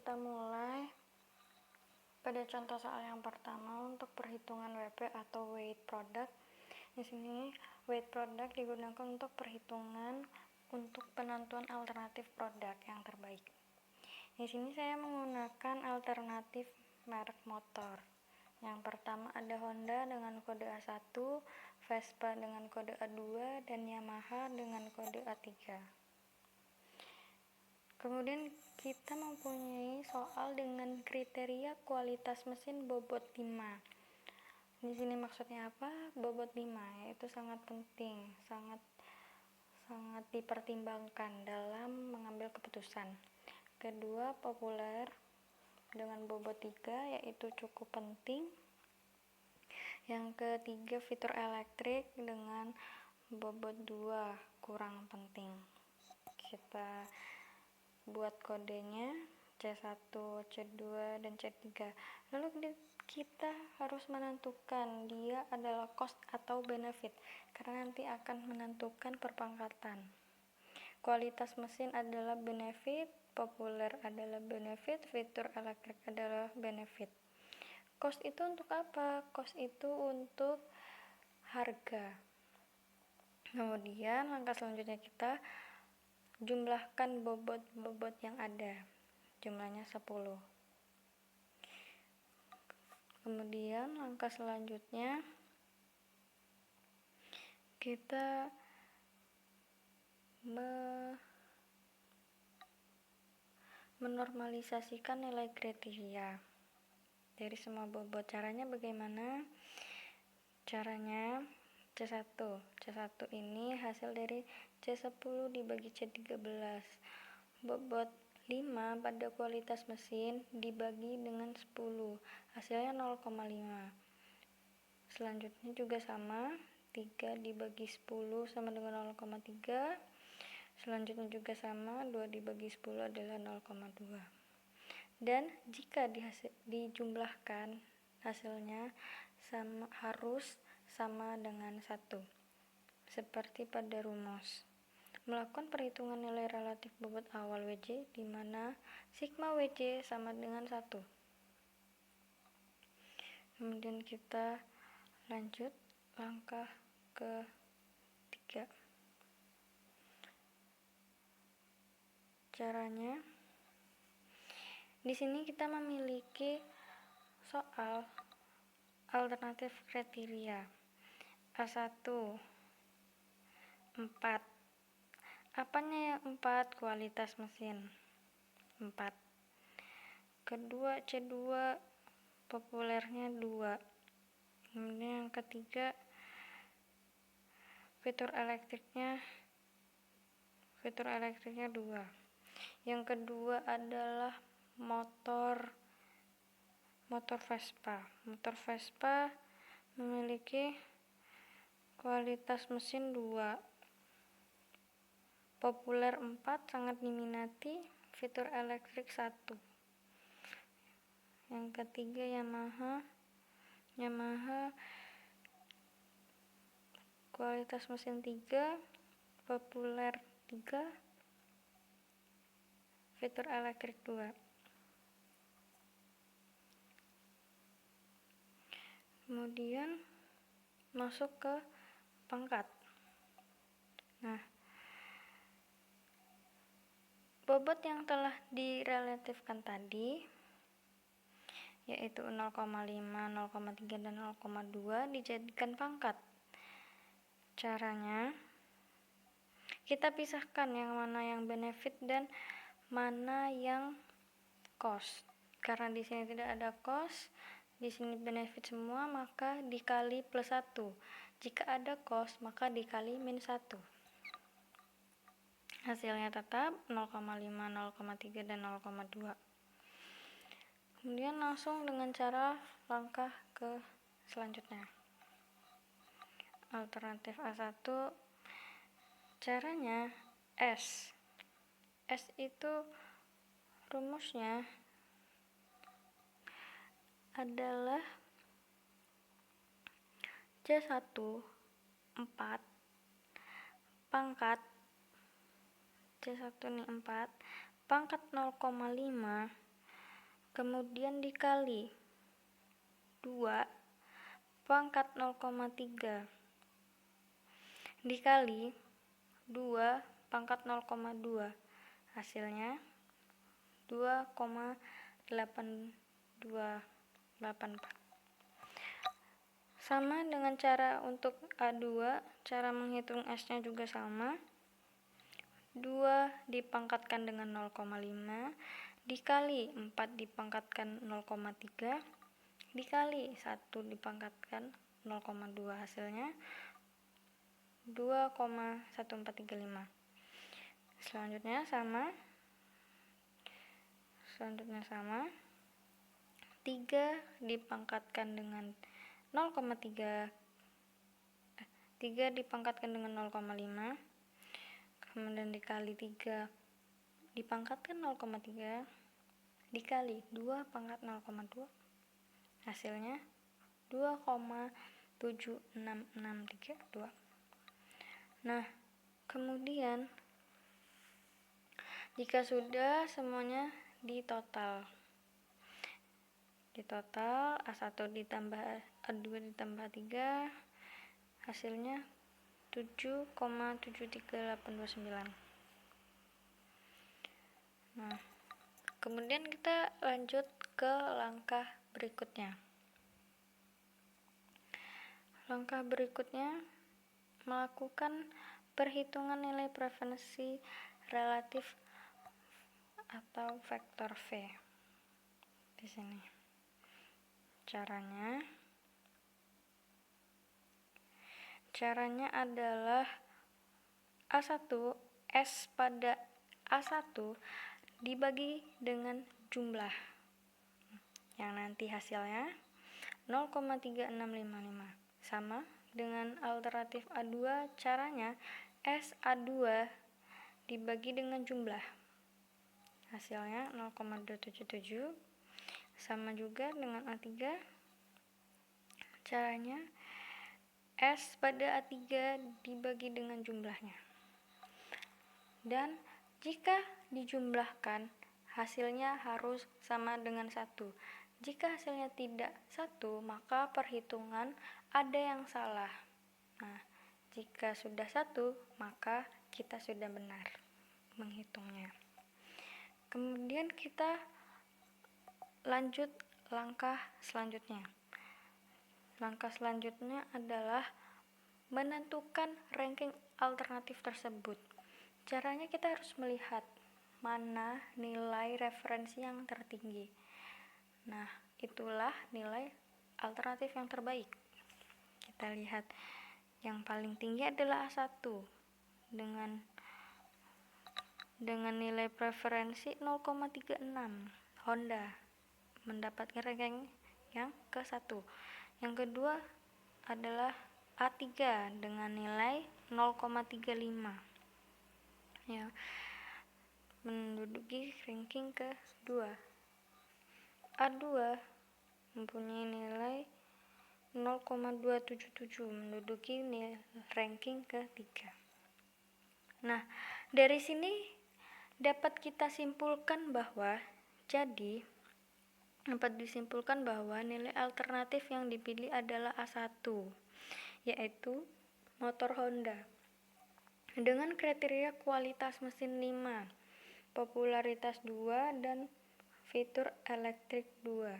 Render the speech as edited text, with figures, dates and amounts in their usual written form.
kita mulai pada contoh soal yang pertama untuk perhitungan WP atau weight product. Di sini weight product digunakan untuk perhitungan untuk penentuan alternatif produk yang terbaik. Di sini saya menggunakan alternatif merek motor. Yang pertama ada Honda dengan kode A1, Vespa dengan kode A2, dan Yamaha dengan kode A3. Kemudian kita mempunyai soal dengan kriteria kualitas mesin bobot 5. Di sini maksudnya apa? Bobot 5 yaitu sangat penting, sangat dipertimbangkan dalam mengambil keputusan. Kedua, populer dengan bobot 3 yaitu cukup penting. Yang ketiga, fitur elektrik dengan bobot 2 kurang penting. Kita buat kodenya C1, C2, dan C3. Lalu kita harus menentukan dia adalah cost atau benefit, karena nanti akan menentukan perpangkatan. Kualitas mesin adalah benefit, populer adalah benefit, fitur elektrik adalah benefit. Cost itu untuk apa? Cost itu untuk harga. Kemudian langkah selanjutnya kita jumlahkan bobot yang ada, jumlahnya 10. Kemudian langkah selanjutnya kita menormalisasikan nilai kriteria dari semua bobot. Caranya bagaimana? Caranya C1 ini hasil dari C10 dibagi C13. Bobot 5 pada kualitas mesin dibagi dengan 10, hasilnya 0,5. Selanjutnya juga sama, 3 dibagi 10 sama dengan 0,3. Selanjutnya juga sama, 2 dibagi 10 adalah 0,2. Dan jika dijumlahkan hasilnya harus sama dengan 1. Seperti pada rumus. Melakukan perhitungan nilai relatif bobot awal WJ di mana sigma WJ sama dengan 1. Kemudian kita lanjut langkah ke-3. Caranya di sini kita memiliki soal alternatif kriteria. A1 4. Apanya yang 4? Kualitas mesin 4. Kedua C2 populernya 2. Kemudian yang ketiga fitur elektriknya 2. Yang kedua adalah motor Vespa. Motor Vespa memiliki kualitas mesin 2. Populer 4, sangat diminati, fitur elektrik 1. Yang ketiga Yamaha kualitas mesin 3, populer 3, fitur elektrik 2. Kemudian masuk ke pangkat. Nah, bobot yang telah direlatifkan tadi yaitu 0,5, 0,3, dan 0,2 dijadikan pangkat. Caranya kita pisahkan yang mana yang benefit dan mana yang cost. Karena di sini tidak ada cost, di sini benefit semua, maka dikali plus 1. Jika ada cost, maka dikali min 1. Hasilnya tetap 0,5, 0,3, dan 0,2. Kemudian langsung dengan cara langkah ke selanjutnya. Alternatif A1, caranya S itu rumusnya adalah C1 4 pangkat C1 ini 4 pangkat 0,5 kemudian dikali 2 pangkat 0,3 dikali 2 pangkat 0,2, hasilnya 2,8284. Sama dengan cara untuk A2, cara menghitung S-nya juga sama. 2 dipangkatkan dengan 0,5 dikali 4 dipangkatkan 0,3 dikali 1 dipangkatkan 0,2, hasilnya 2,1435. Selanjutnya sama 3 dipangkatkan dengan 0,3 3 dipangkatkan dengan 0,5 kemudian dikali 3 dipangkatkan 0,3 dikali 2 pangkat 0,2, hasilnya 2,76632. Nah, kemudian jika sudah semuanya ditotal A1 ditambah A2 ditambah 3, hasilnya 7,73829. Nah, kemudian kita lanjut ke langkah berikutnya. Langkah berikutnya melakukan perhitungan nilai preferensi relatif atau vektor V. Di sini caranya adalah A1 S pada A1 dibagi dengan jumlah yang nanti hasilnya 0,3655, sama dengan alternatif A2. Caranya S A2 dibagi dengan jumlah, hasilnya 0,277, sama juga dengan A3. Caranya S pada A3 dibagi dengan jumlahnya, dan jika dijumlahkan hasilnya harus sama dengan 1. Jika hasilnya tidak 1, maka perhitungan ada yang salah. Nah, jika sudah 1, maka kita sudah benar menghitungnya. Kemudian kita lanjut langkah selanjutnya. Langkah selanjutnya adalah menentukan ranking alternatif tersebut. Caranya kita harus melihat mana nilai referensi yang tertinggi. Nah, itulah nilai alternatif yang terbaik. Kita lihat yang paling tinggi adalah A1 dengan nilai preferensi 0,36. Honda mendapatkan ranking yang ke-1. Yang kedua adalah A3 dengan nilai 0,35. Ya, menduduki ranking ke-2. A2 mempunyai nilai 0,277, menduduki ranking ke-3. Nah, dari sini dapat disimpulkan bahwa nilai alternatif yang dipilih adalah A1, yaitu motor Honda dengan kriteria kualitas mesin 5, popularitas 2, dan fitur elektrik 2.